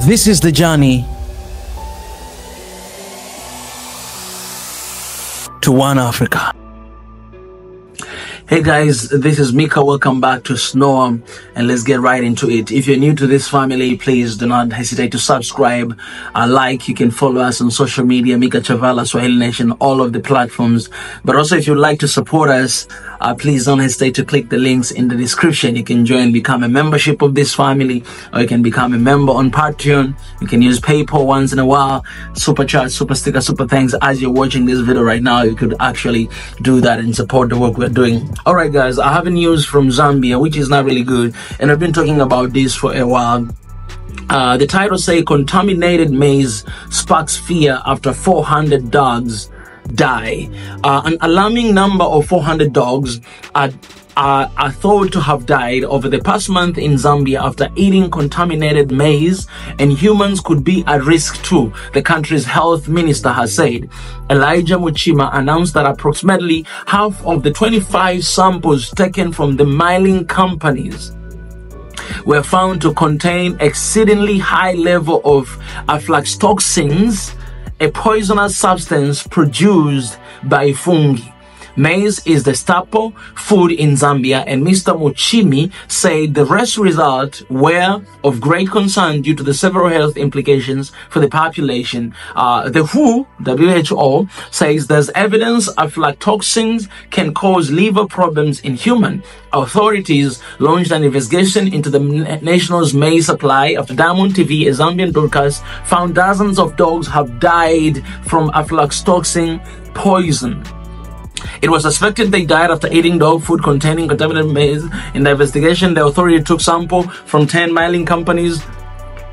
This is the journey to One Africa. Hey guys, this is Mika. Welcome back to SNOA, and let's get right into it. If you're new to this family, please do not hesitate to subscribe, like. You can follow us on social media, Mika Chavala, Swahili Nation, all of the platforms. But also, if you'd like to support us, please don't hesitate to click the links in the description. You can join, become a membership of this family, or you can become a member on Patreon. You can use PayPal once in a while, super chat, super sticker, super thanks. As you're watching this video right now, you could actually do that and support the work we're doing. All right, guys, I have news from Zambia, which is not really good, and I've been talking about this for a while. The title say contaminated maize sparks fear after 400 dogs die. An alarming number of 400 dogs are thought to have died over the past month in Zambia after eating contaminated maize, and humans could be at risk too, the country's health minister has said. Elijah Muchima announced that approximately half of the 25 samples taken from the milling companies were found to contain exceedingly high level of aflatoxins, a poisonous substance produced by fungi. Maize is the staple food in Zambia, and Mr. Muchimi said the results were of great concern due to the several health implications for the population. The WHO, says there's evidence aflatoxins can cause liver problems in humans. Authorities launched an investigation into the nation's maize supply after Diamond TV, a Zambian broadcast, found dozens of dogs have died from aflatoxin poison. It was suspected they died after eating dog food containing contaminated maize. In the investigation, the authority took sample from 10 milling companies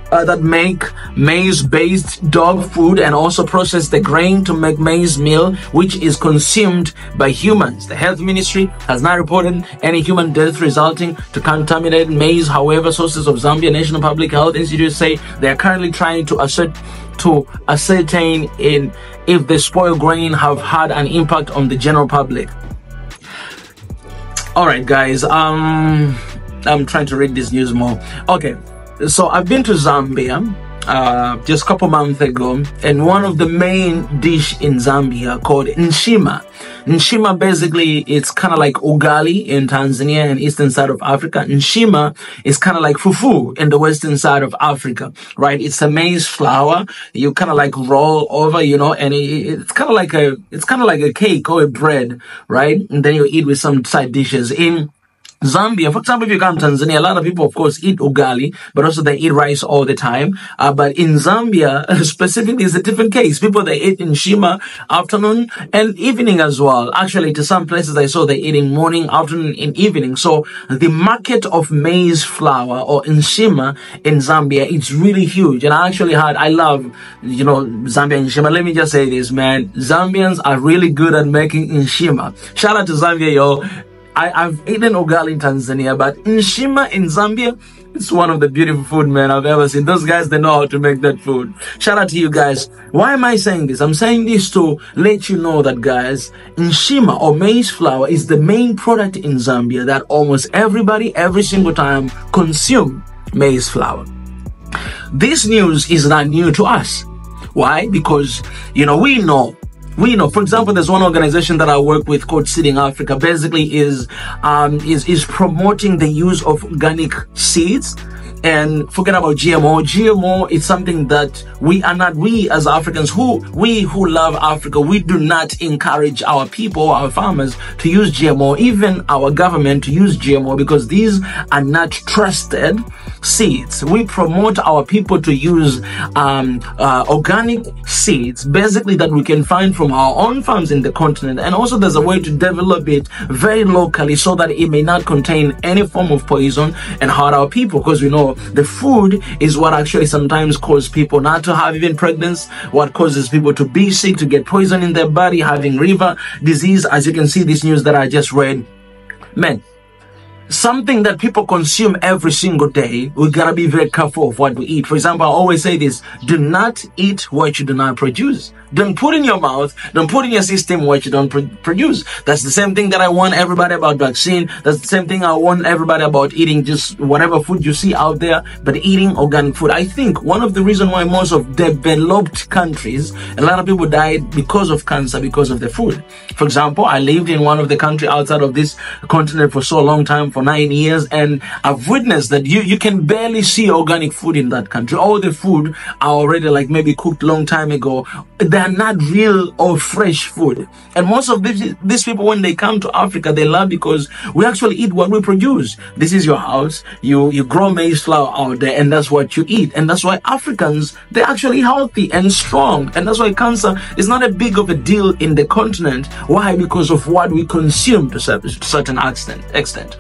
that make maize-based dog food and also process the grain to make maize meal, which is consumed by humans. The health ministry has not reported any human death resulting to contaminated maize. However, sources of Zambia National Public Health Institute say they are currently trying to ascertain if the spoiled grain have had an impact on the general public. All right, guys, I'm trying to read this news more. Okay, so I've been to Zambia just a couple months ago, and one of the main dish in Zambia called nshima. Nshima, basically, it's kind of like ugali in Tanzania and eastern side of Africa. Nshima is kind of like fufu in the western side of Africa, right? It's a maize flour. You kind of like roll over, you know, and it's kind of like a cake or a bread, right? And then you eat with some side dishes. In Zambia, for example, if you come to Tanzania, a lot of people, of course, eat ugali, but also they eat rice all the time. But in Zambia, specifically, it's a different case. People, they eat nshima afternoon and evening as well. Actually, to some places I saw they eating morning, afternoon, and evening. So the market of maize flour or nshima in Zambia, it's really huge. And I love, you know, Zambian nshima. Let me just say this, man. Zambians are really good at making nshima. Shout out to Zambia, yo. I've eaten ugali in Tanzania, but nshima in Zambia, it's one of the beautiful food, man, I've ever seen. Those guys, they know how to make that food. Shout out to you guys. Why am I saying this? I'm saying this to let you know that, guys, nshima or maize flour is the main product in Zambia that almost everybody, every single time, consume maize flour. This news is not new to us. Why? Because, you know, we know, for example, there's one organization that I work with called Seeding Africa. Basically is promoting the use of organic seeds. And forget about GMO. GMO is something that we as Africans who love Africa, we do not encourage our people, our farmers, to use GMO, even our government to use GMO, because these are not trusted seeds. We promote our people to use organic seeds, basically, that we can find from our own farms in the continent. And also there's a way to develop it very locally so that it may not contain any form of poison and hurt our people, because we know the food is what actually sometimes causes people not to have even pregnancy, what causes people to be sick, to get poison in their body, having liver disease. As you can see, this news that I just read, man, something that people consume every single day, we gotta be very careful of what we eat. For example, I always say this: do not eat what you do not produce. Don't put in your mouth, don't put in your system what you don't produce. That's the same thing that I want everybody about vaccine. That's the same thing I want everybody about eating just whatever food you see out there, but eating organic food. I think one of the reasons why most of developed countries, a lot of people died because of cancer, because of the food. For example, I lived in one of the countries outside of this continent for so long time, for 9 years, and I've witnessed that you can barely see organic food in that country. All the food are already like maybe cooked long time ago. They're not real or fresh food. And most of these people, when they come to Africa, they love because we actually eat what we produce. This is your house. You grow maize flour out there, and that's what you eat. And that's why Africans, they're actually healthy and strong. And that's why cancer is not a big of a deal in the continent. Why? Because of what we consume to a certain extent.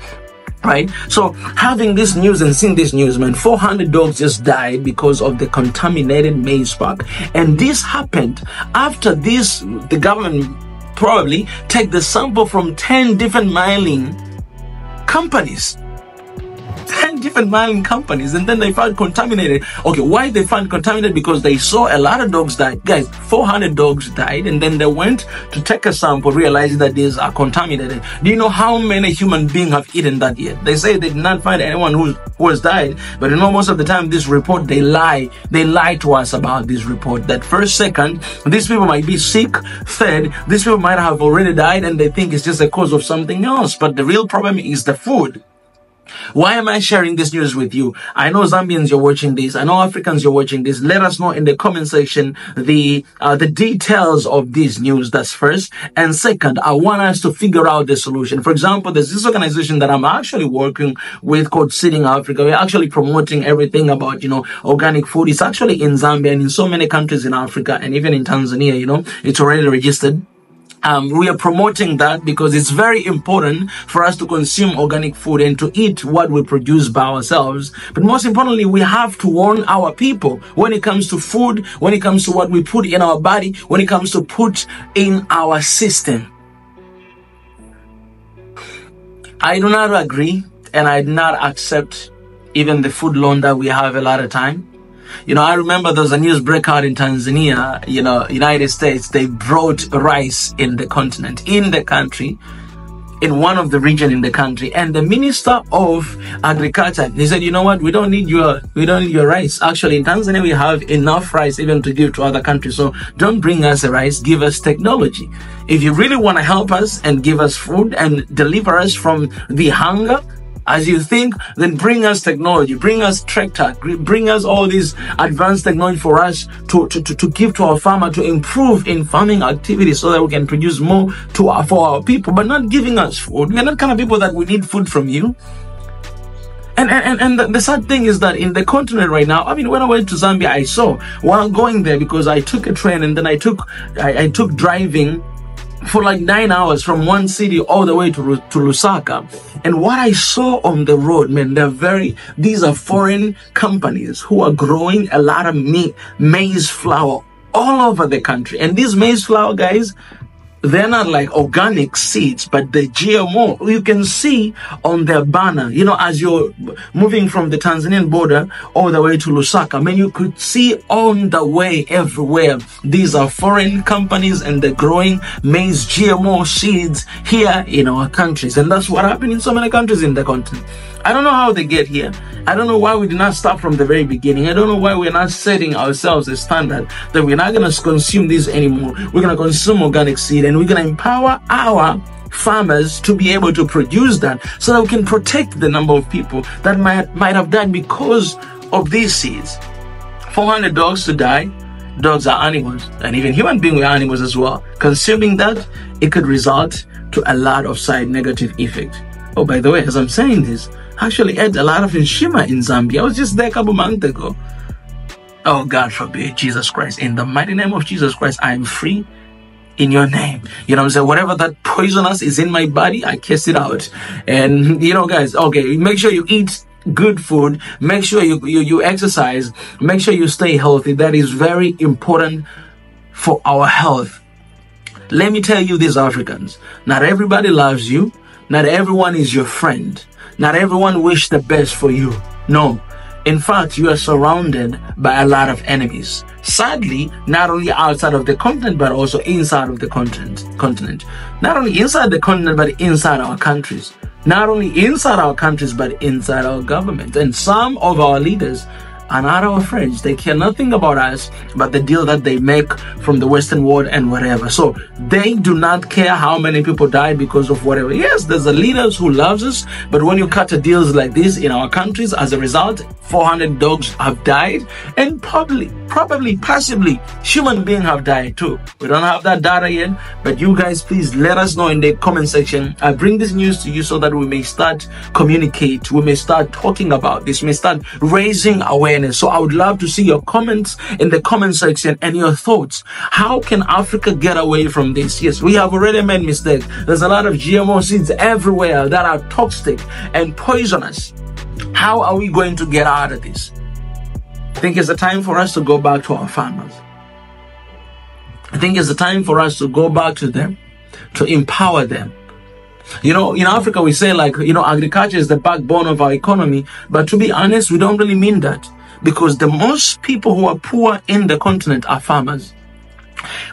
Right? So having this news and seeing this news, man, 400 dogs just died because of the contaminated maize pack. And this happened after the government probably take the sample from 10 different milling companies. 10 different mining companies, and then they found contaminated. Okay, why they found contaminated? Because they saw a lot of dogs die. Guys, 400 dogs died, and then they went to take a sample, realizing that these are contaminated. Do you know how many human beings have eaten that yet? They say they did not find anyone who has died, but you know, most of the time this report, they lie to us about this report. That first second, these people might be sick, fed, these people might have already died, and they think it's just a cause of something else, but the real problem is the food. Why am I sharing this news with you? I know Zambians, you're watching this. I know Africans, you're watching this. Let us know in the comment section the details of this news. That's first. And second, I want us to figure out the solution. For example, there's this organization that I'm actually working with called Seeding Africa. We're actually promoting everything about, organic food. It's actually in Zambia and in so many countries in Africa and even in Tanzania, it's already registered. We are promoting that because it's very important for us to consume organic food and to eat what we produce by ourselves. But most importantly, we have to warn our people when it comes to food, when it comes to what we put in our body, when it comes to put in our system. I do not agree and I do not accept even the food loan that we have a lot of time. I remember there was a news breakout in Tanzania, United States, they brought rice in the country, in one of the region in the country. And the Minister of Agriculture, he said, you know what, we don't need your rice. Actually, in Tanzania, we have enough rice even to give to other countries. So don't bring us the rice, give us technology. If you really want to help us and give us food and deliver us from the hunger, as you think, then bring us technology, bring us tractor, bring us all these advanced technology for us to give to our farmer, to improve in farming activities so that we can produce more for our people, but not giving us food. We're not kind of people that we need food from you. And the sad thing is that in the continent right now, when I went to Zambia, I saw while going there, because I took a train and then I took driving for like 9 hours from one city all the way to Lusaka. And what I saw on the road, man, these are foreign companies who are growing a lot of maize flour all over the country. And these maize flour, guys, they're not like organic seeds, but the GMO. You can see on their banner, as you're moving from the Tanzanian border all the way to Lusaka, you could see on the way everywhere. These are foreign companies and they're growing maize GMO seeds here in our countries. And that's what happened in so many countries in the continent. I don't know how they get here. I don't know why we did not start from the very beginning. I don't know why we're not setting ourselves a standard that we're not going to consume this anymore. We're going to consume organic seed and we're going to empower our farmers to be able to produce that so that we can protect the number of people that might have died because of these seeds. 400 dogs to die. Dogs are animals, and even human beings are animals as well. Consuming that, it could result to a lot of side negative effects. Oh, by the way, as I'm saying this, I actually ate a lot of Nshima in Zambia. I was just there a couple months ago. Oh, God forbid, Jesus Christ. In the mighty name of Jesus Christ, I am free in your name. You know what I'm saying? Whatever that poisonous is in my body, I cast it out. And, guys, okay, make sure you eat good food. Make sure you exercise. Make sure you stay healthy. That is very important for our health. Let me tell you this, Africans. Not everybody loves you. Not everyone is your friend. Not everyone wish the best for you. No, In fact, you are surrounded by a lot of enemies. Sadly, not only outside of the continent, but also inside of the continent. Not only inside the continent, but inside our countries. Not only inside our countries, but inside our government. And some of our leaders are not our friends. They care nothing about us but the deal that they make from the Western world and whatever. So they do not care how many people died because of whatever. Yes, there's a leaders who loves us, but when you cut the deals like this in our countries, as a result, 400 dogs have died, and possibly human beings have died too. We don't have that data yet, but you guys, please let us know in the comment section. I bring this news to you so that we may start communicate, we may start talking about this, we may start raising awareness. So I would love to see your comments in the comment section and your thoughts. How can Africa get away from this? Yes, we have already made mistakes. There's a lot of GMO seeds everywhere that are toxic and poisonous. How are we going to get out of this? I think it's the time for us to go back to our farmers. I think it's the time for us to go back to them, to empower them. You know, in Africa, we say agriculture is the backbone of our economy. But to be honest, we don't really mean that, because the most people who are poor in the continent are farmers.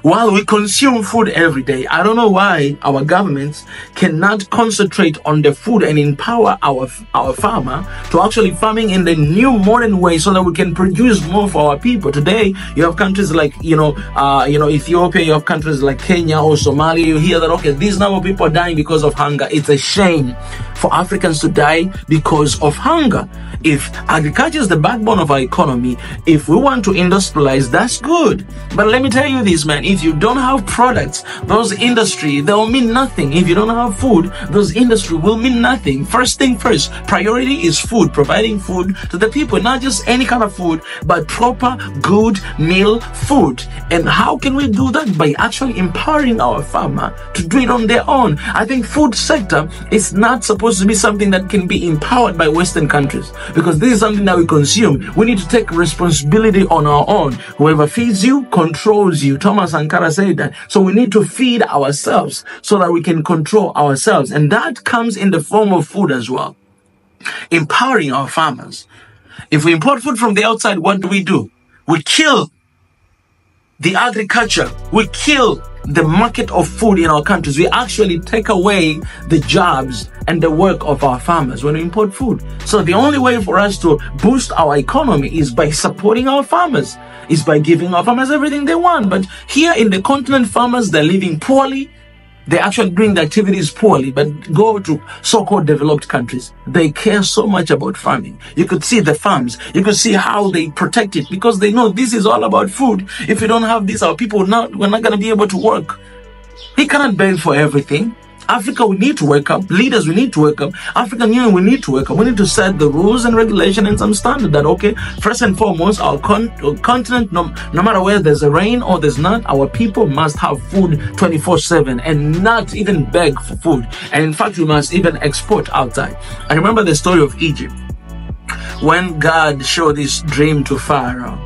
While we consume food every day, I don't know why our governments cannot concentrate on the food and empower our farmer to actually farming in the new modern way so that we can produce more for our people. Today, you have countries like, Ethiopia, you have countries like Kenya or Somalia. You hear that, okay, these number of people are dying because of hunger. It's a shame for Africans to die because of hunger. If agriculture is the backbone of our economy, if we want to industrialize, that's good. But let me tell you this, man, if you don't have products, those industry, they will mean nothing. If you don't have food, those industry will mean nothing. First thing first, priority is food, providing food to the people, not just any kind of food, but proper, good meal food. And how can we do that? By actually empowering our farmer to do it on their own. I think food sector is not supposed to be something that can be empowered by Western countries, because this is something that we consume. We need to take responsibility on our own. Whoever feeds you controls you. Thomas Sankara said that. So we need to feed ourselves so that we can control ourselves. And that comes in the form of food as well. Empowering our farmers. If we import food from the outside, what do? We kill the agriculture. We kill the market of food in our countries. We actually take away the jobs and the work of our farmers when we import food. So the only way for us to boost our economy is by supporting our farmers, is by giving our farmers everything they want. But here in the continent, farmers, they're living poorly. They actually doing the activities poorly. But go to so-called developed countries, they care so much about farming. You could see the farms. You could see how they protect it, because they know this is all about food. If we don't have this, our people we're not going to be able to work. We cannot beg for everything. Africa, we need to wake up. Leaders, we need to wake up. African Union, we need to wake up. We need to set the rules and regulation and some standard that, okay, first and foremost, our continent, no matter where there's a rain or there's not, our people must have food 24/7 and not even beg for food. And in fact, we must even export outside. I remember the story of Egypt, when God showed this dream to Pharaoh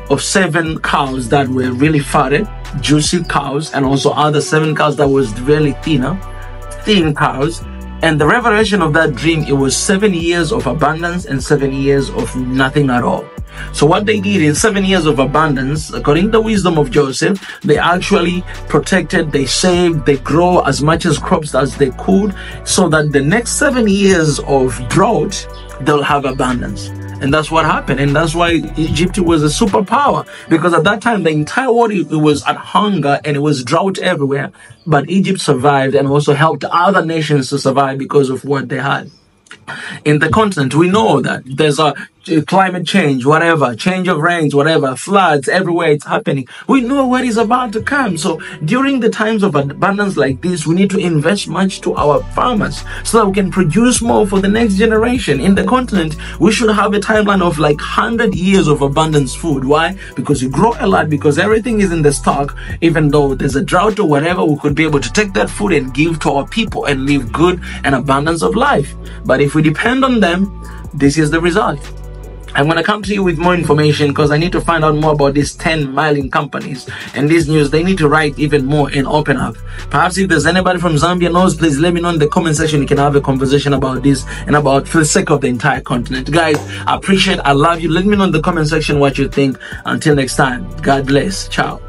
of 7 cows that were really fatted, juicy cows, and also other 7 cows that was really thin cows. And the revelation of that dream, it was 7 years of abundance and 7 years of nothing at all. So what they did in 7 years of abundance, according to the wisdom of Joseph, they actually protected, they saved, they grow as much as crops as they could, so that the next 7 years of drought, they'll have abundance. And that's what happened. And that's why Egypt was a superpower, because at that time, the entire world, it was at hunger and it was drought everywhere. But Egypt survived and also helped other nations to survive because of what they had. In the continent, we know that there's a climate change, whatever, change of rains, whatever, floods, everywhere it's happening. We know what is about to come. So during the times of abundance like this, we need to invest much to our farmers so that we can produce more for the next generation. In the continent, we should have a timeline of like 100 years of abundance food. Why? Because we grow a lot, because everything is in the stock. Even though there's a drought or whatever, we could be able to take that food and give to our people and live good and abundance of life. But if we depend on them, this is the result. I'm going to come to you with more information because I need to find out more about these 10 mining companies and these news. They need to write even more and open up. Perhaps if there's anybody from Zambia knows, please let me know in the comment section. You can have a conversation about this and about for the sake of the entire continent. Guys, I appreciate, I love you. Let me know in the comment section what you think. Until next time, God bless. Ciao.